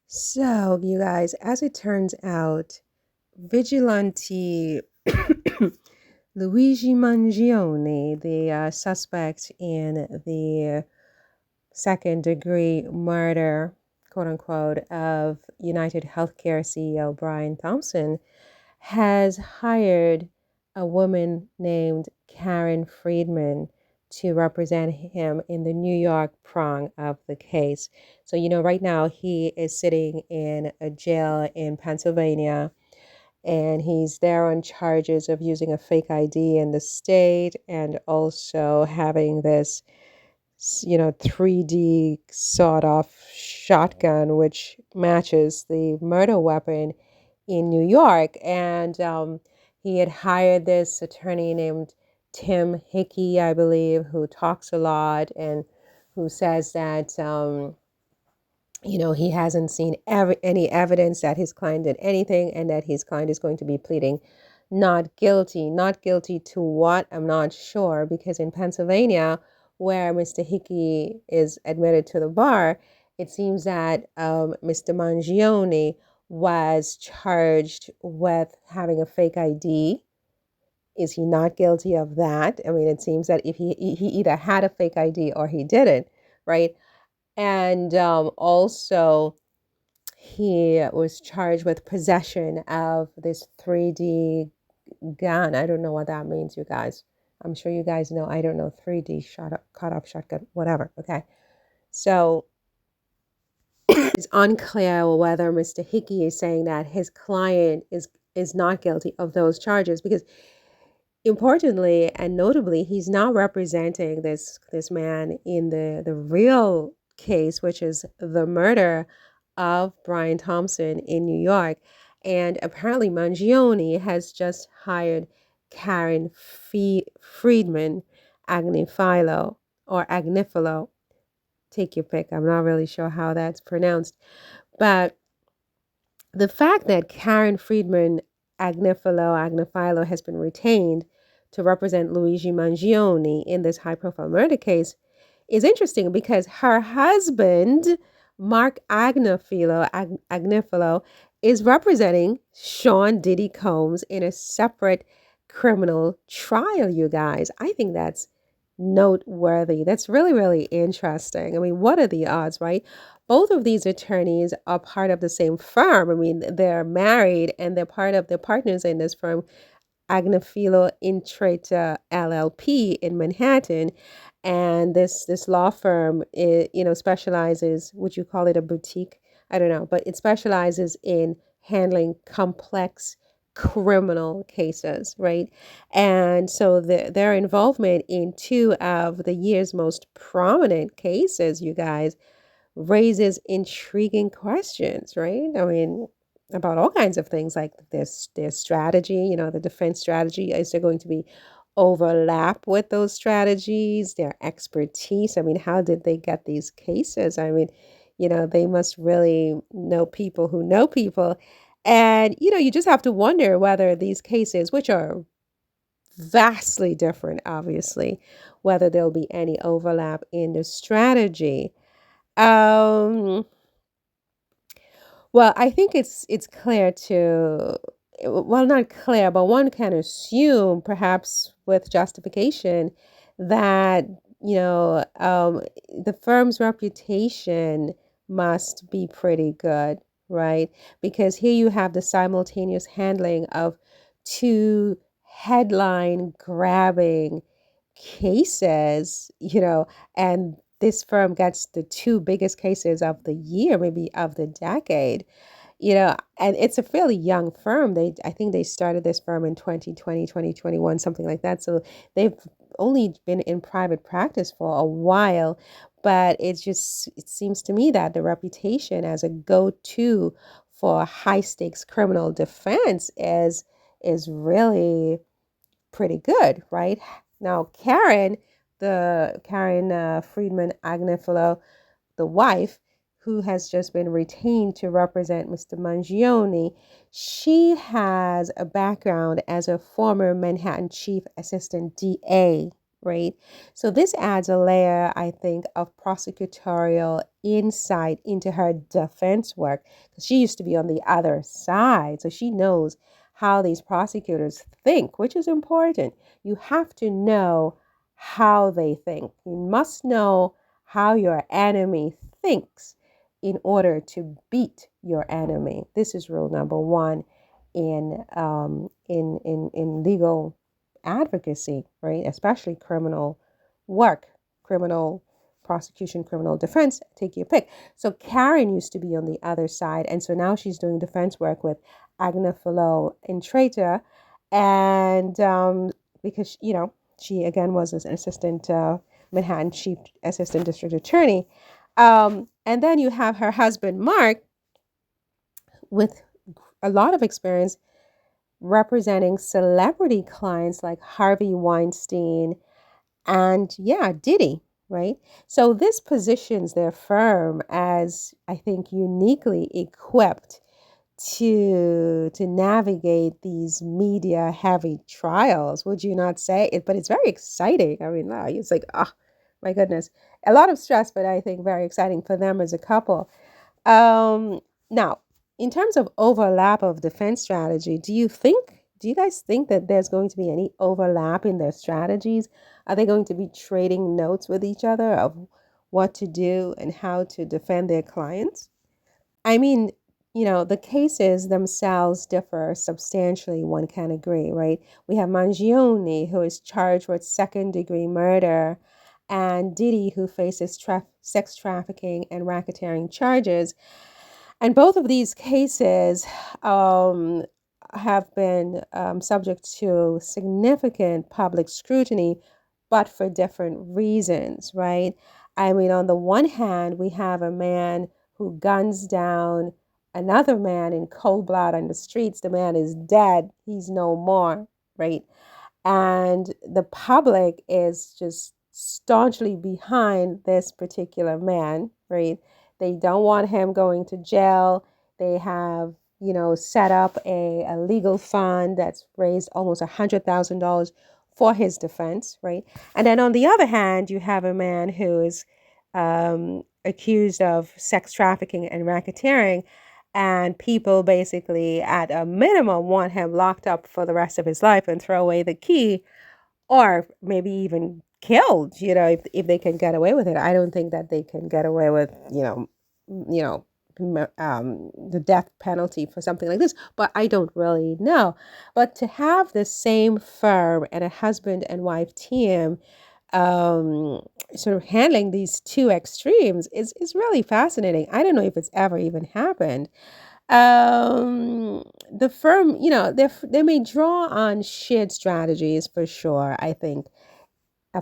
So, you guys, as it turns out, vigilante Luigi Mangione, the suspect in the second degree murder, quote unquote, of United Healthcare CEO Brian Thompson, has hired a woman named Karen Friedman to represent him in the New York prong of the case. So, right now he is sitting in a jail in Pennsylvania, and he's there on charges of using a fake ID in the state and also having this 3D sawed-off shotgun, which matches the murder weapon in New York. And he had hired this attorney named Tim Hickey, I believe, who talks a lot and who says that, he hasn't seen any evidence that his client did anything and that his client is going to be pleading not guilty. Not guilty to what? I'm not sure, because in Pennsylvania, where Mr. Hickey is admitted to the bar, it seems that Mr. Mangione was charged with having a fake ID. Is he not guilty of that? I mean, it seems that if he either had a fake ID or he didn't, right? And also, he was charged with possession of this 3D gun. I don't know what that means, you guys. I'm sure you guys know. I don't know. 3D cut off shotgun, whatever. Okay. So it's unclear whether Mr. Hickey is saying that his client is not guilty of those charges, because importantly and notably, he's not representing this man in the real case, which is the murder of Brian Thompson in New York. And apparently Mangione has just hired Karen Friedman Agnifilo, or Agnifilo. Take your pick. I'm not really sure how that's pronounced. But the fact that Karen Friedman Agnifilo has been retained to represent Luigi Mangione in this high-profile murder case is interesting, because her husband, Marc Agnifilo, is representing Sean Diddy Combs in a separate criminal trial, you guys. I think that's noteworthy. That's really, really interesting. I mean, what are the odds, right? Both of these attorneys are part of the same firm. I mean, they're married and they're partners in this firm, Agnifilo Intrater LLP in Manhattan. And this law firm, specializes, would you call it a boutique? I don't know, but it specializes in handling complex criminal cases, right? And so their involvement in two of the year's most prominent cases, you guys, raises intriguing questions, right? I mean, about all kinds of things, like their strategy, the defense strategy. Is there going to be overlap with those strategies, their expertise? I mean, how did they get these cases? I mean, they must really know people who know people. And, you just have to wonder whether these cases, which are vastly different, obviously, whether there'll be any overlap in the strategy. Um, well, I think it's clear to, well, not clear, but one can assume, perhaps with justification, that, the firm's reputation must be pretty good, right? Because here you have the simultaneous handling of two headline grabbing cases, and this firm gets the two biggest cases of the year, maybe of the decade, and it's a fairly young firm. I think they started this firm in 2020, 2021, something like that. So they've only been in private practice for a while, but it seems to me that the reputation as a go-to for high stakes criminal defense is really pretty good, right? Now, Karen Friedman Agnifilo, the wife, who has just been retained to represent Mr. Mangione, she has a background as a former Manhattan Chief Assistant DA, right? So this adds a layer, I think, of prosecutorial insight into her defense work, because she used to be on the other side. So she knows how these prosecutors think, which is important. You have to know how they think. You must know how your enemy thinks in order to beat your enemy. This is rule number one in legal advocacy, right? Especially criminal work, criminal prosecution, criminal defense, take your pick. So Karen used to be on the other side, and so now she's doing defense work with Agnifilo Intrater, and because she again was an assistant Manhattan Chief Assistant District Attorney, and then you have her husband Marc with a lot of experience representing celebrity clients like Harvey Weinstein and, yeah, Diddy, right? So this positions their firm as, I think, uniquely equipped to navigate these media heavy trials, would you not say? But it's very exciting. I mean, it's like, oh my goodness, a lot of stress, but I think very exciting for them as a couple. Now, in terms of overlap of defense strategy, do you guys think that there's going to be any overlap in their strategies? Are they going to be trading notes with each other of what to do and how to defend their clients? I mean, the cases themselves differ substantially, one can agree, right? We have Mangione, who is charged with second-degree murder, and Diddy, who faces sex trafficking and racketeering charges. And both of these cases have been subject to significant public scrutiny, but for different reasons, right? I mean, on the one hand, we have a man who guns down another man in cold blood on the streets. The man is dead. He's no more, right? And the public is just staunchly behind this particular man, right? They don't want him going to jail. They have, set up a legal fund that's raised almost $100,000 for his defense, right? And then on the other hand, you have a man who is accused of sex trafficking and racketeering, and people basically, at a minimum, want him locked up for the rest of his life and throw away the key, or maybe even killed, if they can get away with it. I don't think that they can get away with, the death penalty for something like this, but I don't really know. But to have the same firm and a husband and wife team sort of handling these two extremes is really fascinating. I don't know if it's ever even happened. The firm, they may draw on shared strategies for sure, I think,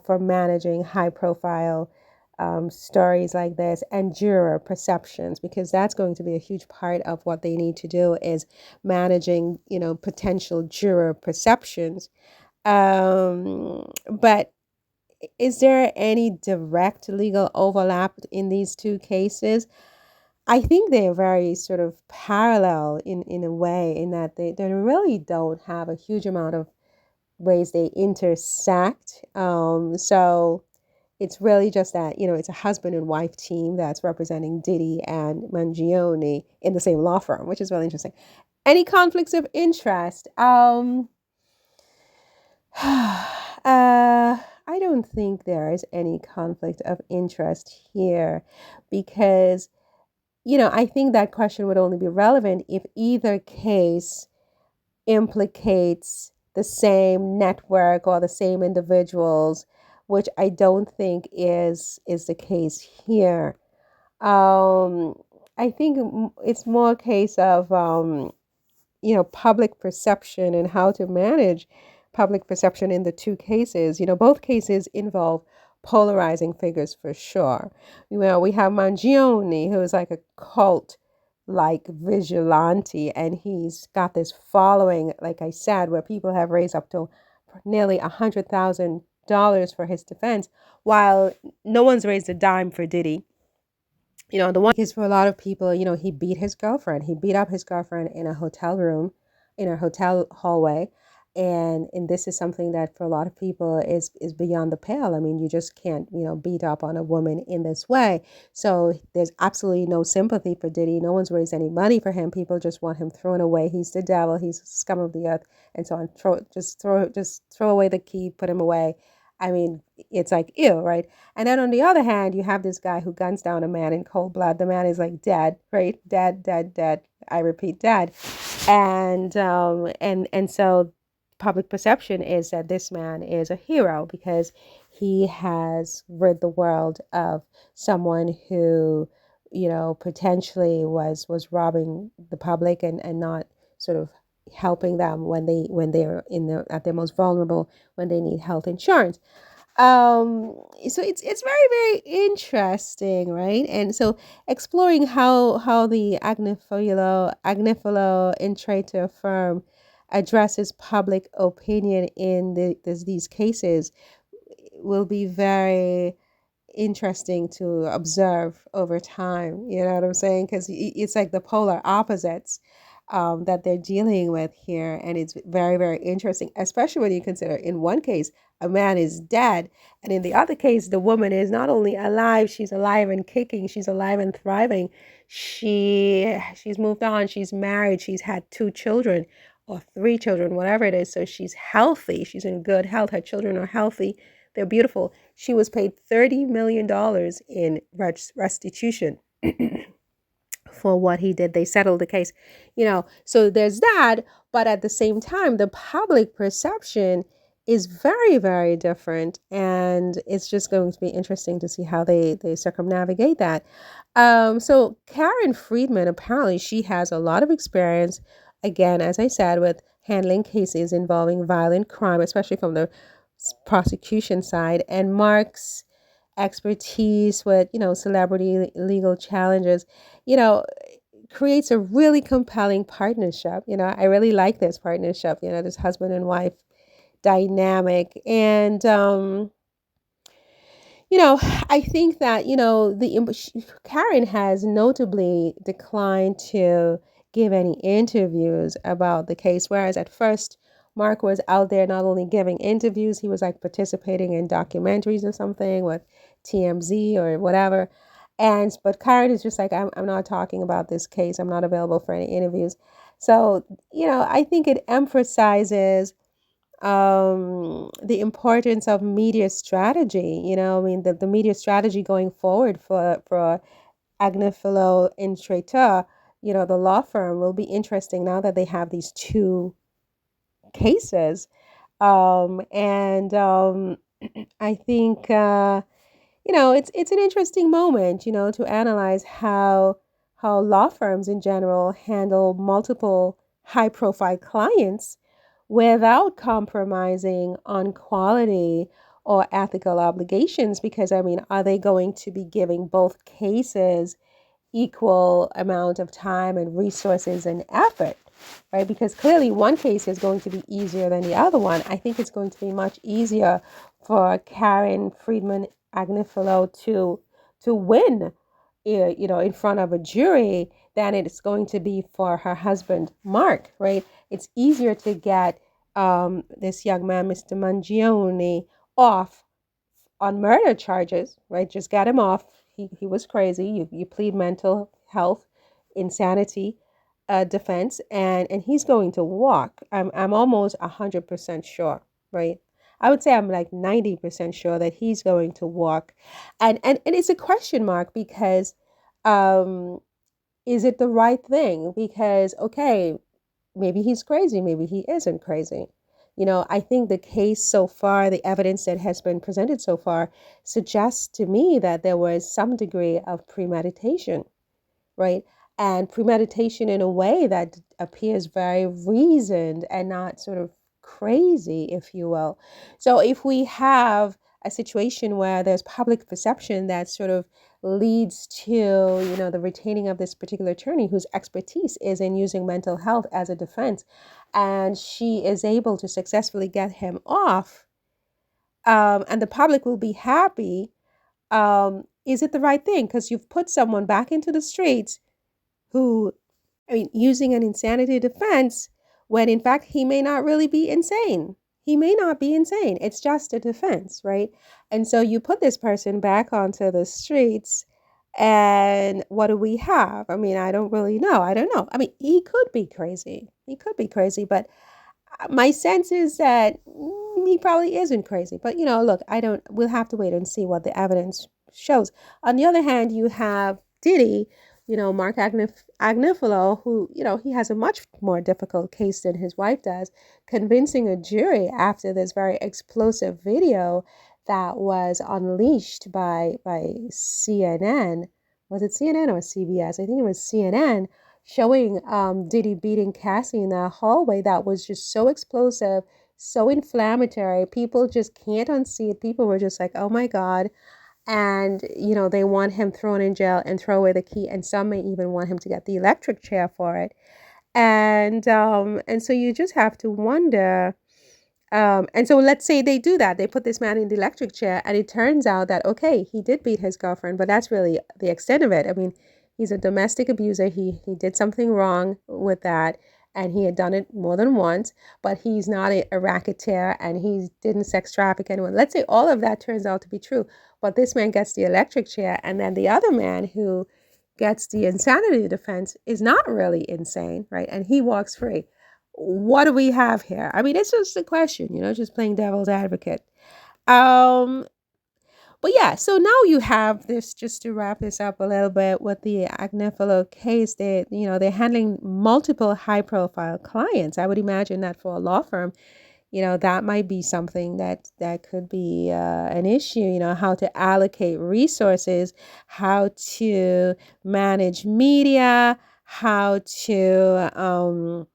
for managing high profile stories like this, and juror perceptions, because that's going to be a huge part of what they need to do, is managing, potential juror perceptions. But is there any direct legal overlap in these two cases? I think they're very sort of parallel in a way, in that they really don't have a huge amount of ways they intersect. So it's really just that, it's a husband and wife team that's representing Diddy and Mangione in the same law firm, which is really interesting. Any conflicts of interest? I don't think there is any conflict of interest here, because I think that question would only be relevant if either case implicates the same network or the same individuals, which I don't think is the case here. I think it's more a case of public perception and how to manage public perception in the two cases. Both cases involve polarizing figures for sure. We have Mangione, who is like a cult like vigilante, and he's got this following, like I said, where people have raised up to nearly $100,000 for his defense, while no one's raised a dime for Diddy. The one is, for a lot of people, he beat his girlfriend. He beat up his girlfriend in a hotel room, in a hotel hallway. And this is something that for a lot of people is beyond the pale. I mean, you just can't, beat up on a woman in this way. So there's absolutely no sympathy for Diddy. No one's raised any money for him. People just want him thrown away. He's the devil. He's the scum of the earth, and so on. Just throw away the key, put him away. I mean, it's like ew, right? And then on the other hand, you have this guy who guns down a man in cold blood. The man is like dead, right? Dead, dead, dead. I repeat, dead. And so public perception is that this man is a hero because he has rid the world of someone who, potentially was robbing the public and not sort of helping them when they're at their most vulnerable, when they need health insurance. So it's very, very interesting, right? And so exploring how the Agnifilo Intrater firm addresses public opinion in these cases will be very interesting to observe over time. You know what I'm saying? Because it's like the polar opposites that they're dealing with here. And it's very, very interesting, especially when you consider in one case, a man is dead. And in the other case, the woman is not only alive, she's alive and kicking, she's alive and thriving. She's moved on, she's married, she's had 2 children or 3 children, whatever it is. So she's healthy, she's in good health, her children are healthy, they're beautiful. She was paid $30 million in restitution for what he did. They settled the case, so there's that. But at the same time, the public perception is very, very different. And it's just going to be interesting to see how they circumnavigate that. So Karen Friedman, apparently she has a lot of experience, again, as I said, with handling cases involving violent crime, especially from the prosecution side. And Marc's expertise with, celebrity legal challenges, you know, creates a really compelling partnership. I really like this partnership, this husband and wife dynamic. And, I think that, Karen has notably declined to give any interviews about the case, whereas at first Marc was out there not only giving interviews, he was like participating in documentaries or something with TMZ or whatever. But Karen is just like, I'm not talking about this case. I'm not available for any interviews. So, I think it emphasizes the importance of media strategy. I mean, the media strategy going forward for Agnifilo Intrater, the law firm, will be interesting now that they have these 2 cases. And I think it's an interesting moment, to analyze how law firms in general handle multiple high-profile clients without compromising on quality or ethical obligations. Because, I mean, are they going to be giving both cases equal amount of time and resources and effort, right? Because clearly one case is going to be easier than the other one. I think it's going to be much easier for Karen Friedman Agnifilo to win, in front of a jury than it's going to be for her husband, Marc, right? It's easier to get this young man, Mr. Mangione, off on murder charges, right? Just get him off. He was crazy. You plead mental health, insanity, defense, and he's going to walk. I'm almost 100% sure, right? I would say I'm like 90% sure that he's going to walk, and it's a question mark because, is it the right thing? Because okay, maybe he's crazy, maybe he isn't crazy. I think the case so far, the evidence that has been presented so far, suggests to me that there was some degree of premeditation, right? And premeditation in a way that appears very reasoned and not sort of crazy, if you will. So if we have a situation where there's public perception that sort of leads to, the retaining of this particular attorney whose expertise is in using mental health as a defense, and she is able to successfully get him off, and the public will be happy, is it the right thing? Because you've put someone back into the streets who, I mean, using an insanity defense when in fact he may not really be insane. He may not be insane. It's just a defense, right? And so you put this person back onto the streets, and what do we have? I mean, I don't really know. I don't know. I mean, he could be crazy. He could be crazy, but my sense is that he probably isn't crazy. But, look, we'll have to wait and see what the evidence shows. On the other hand, you have Diddy, Marc Agnifilo, who, he has a much more difficult case than his wife does, convincing a jury after this very explosive video that was unleashed by CNN. Was it CNN or CBS? I think it was CNN, showing Diddy beating Cassie in that hallway that was just so explosive, so inflammatory. People just can't unsee it. People were just like, oh my God. And, they want him thrown in jail and throw away the key. And some may even want him to get the electric chair for it. And so you just have to wonder. And so let's say they do that. They put this man in the electric chair, and it turns out that, okay, he did beat his girlfriend, but that's really the extent of it. I mean, he's a domestic abuser. He did something wrong with that, and he had done it more than once, but he's not a racketeer, and he didn't sex traffic anyone. Let's say all of that turns out to be true, but this man gets the electric chair, and then the other man who gets the insanity defense is not really insane, right? And he walks free. What do we have here? I mean, it's just a question, just playing devil's advocate. But yeah, so now you have this, just to wrap this up a little bit with the Agnifilo case. They're handling multiple high-profile clients. I would imagine that for a law firm, that might be something that could be an issue, how to allocate resources, how to manage media, how to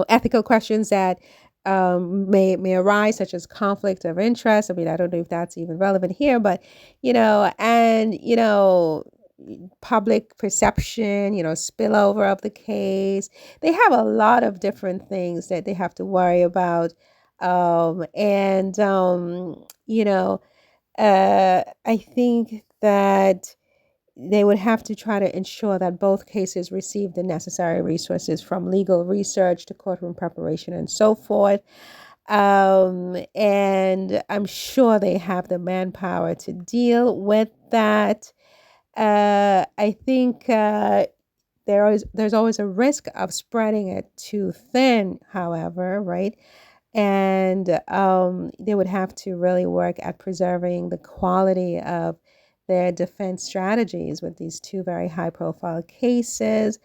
ethical questions that may arise, such as conflict of interest. I mean, I don't know if that's even relevant here, but and public perception, spillover of the case. They have a lot of different things that they have to worry about, and I think that they would have to try to ensure that both cases receive the necessary resources, from legal research to courtroom preparation and so forth. And I'm sure they have the manpower to deal with that. I think there's always a risk of spreading it too thin, however, right? And they would have to really work at preserving the quality of their defense strategies with these two very high-profile cases.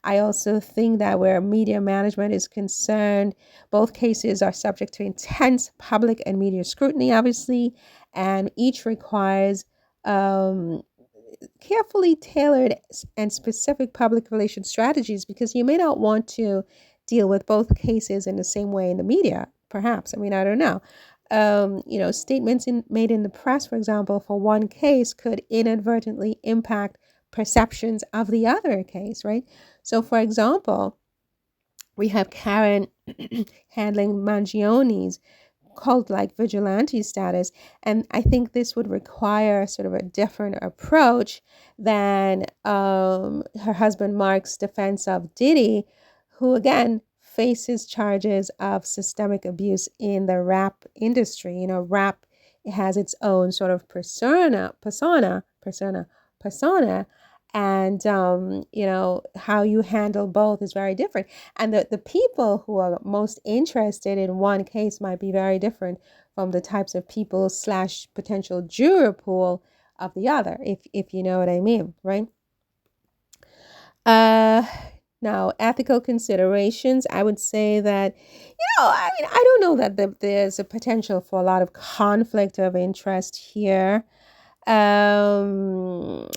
I also think that where media management is concerned, both cases are subject to intense public and media scrutiny, obviously, and each requires carefully tailored and specific public relations strategies, because you may not want to deal with both cases in the same way in the media, perhaps. I mean, I don't know. Statements made in the press, for example, for one case could inadvertently impact perceptions of the other case, right? So, for example, we have Karen handling Mangione's cult-like vigilante status, and I think this would require sort of a different approach than her husband Marc's defense of Diddy, who again faces charges of systemic abuse in the rap industry. Rap has its own sort of persona, and how you handle both is very different. And the people who are most interested in one case might be very different from the types of people / potential juror pool of the other, if you know what I mean, right? Now, ethical considerations, I would say that, I mean, I don't know that there's a potential for a lot of conflict of interest here. Karen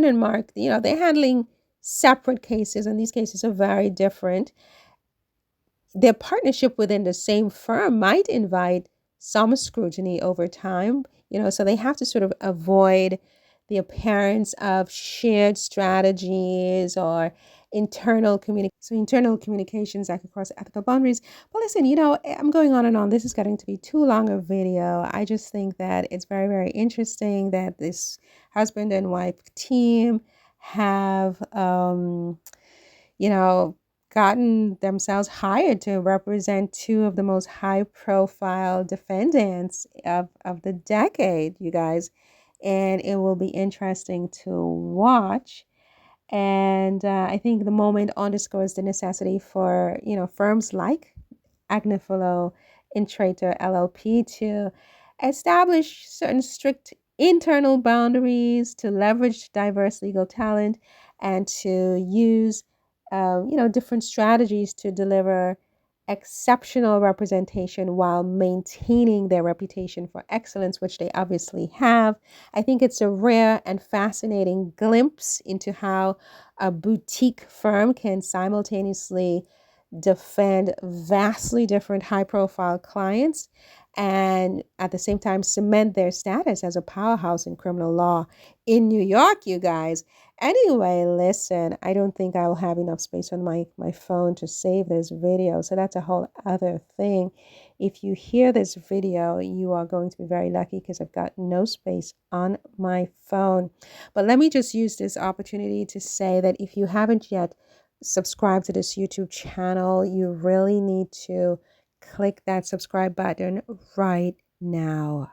and Marc, they're handling separate cases, and these cases are very different. Their partnership within the same firm might invite some scrutiny over time, so they have to sort of avoid the appearance of shared strategies or internal communications that could cross ethical boundaries. But listen, I'm going on and on. This is getting to be too long a video. I just think that it's very, very interesting that this husband and wife team have, gotten themselves hired to represent two of the most high-profile defendants of the decade, you guys. And it will be interesting to watch. And I think the moment underscores the necessity for, firms like Agnifilo Intrater LLP to establish certain strict internal boundaries, to leverage diverse legal talent, and to use, different strategies to deliver exceptional representation while maintaining their reputation for excellence, which they obviously have. I think it's a rare and fascinating glimpse into how a boutique firm can simultaneously defend vastly different high profile clients and at the same time cement their status as a powerhouse in criminal law in New York, you guys. Anyway, listen, I don't think I will have enough space on my phone to save this video, so that's a whole other thing. If you hear this video, you are going to be very lucky because I've got no space on my phone. But let me just use this opportunity to say that if you haven't yet subscribe to this YouTube channel, you really need to click that subscribe button right now.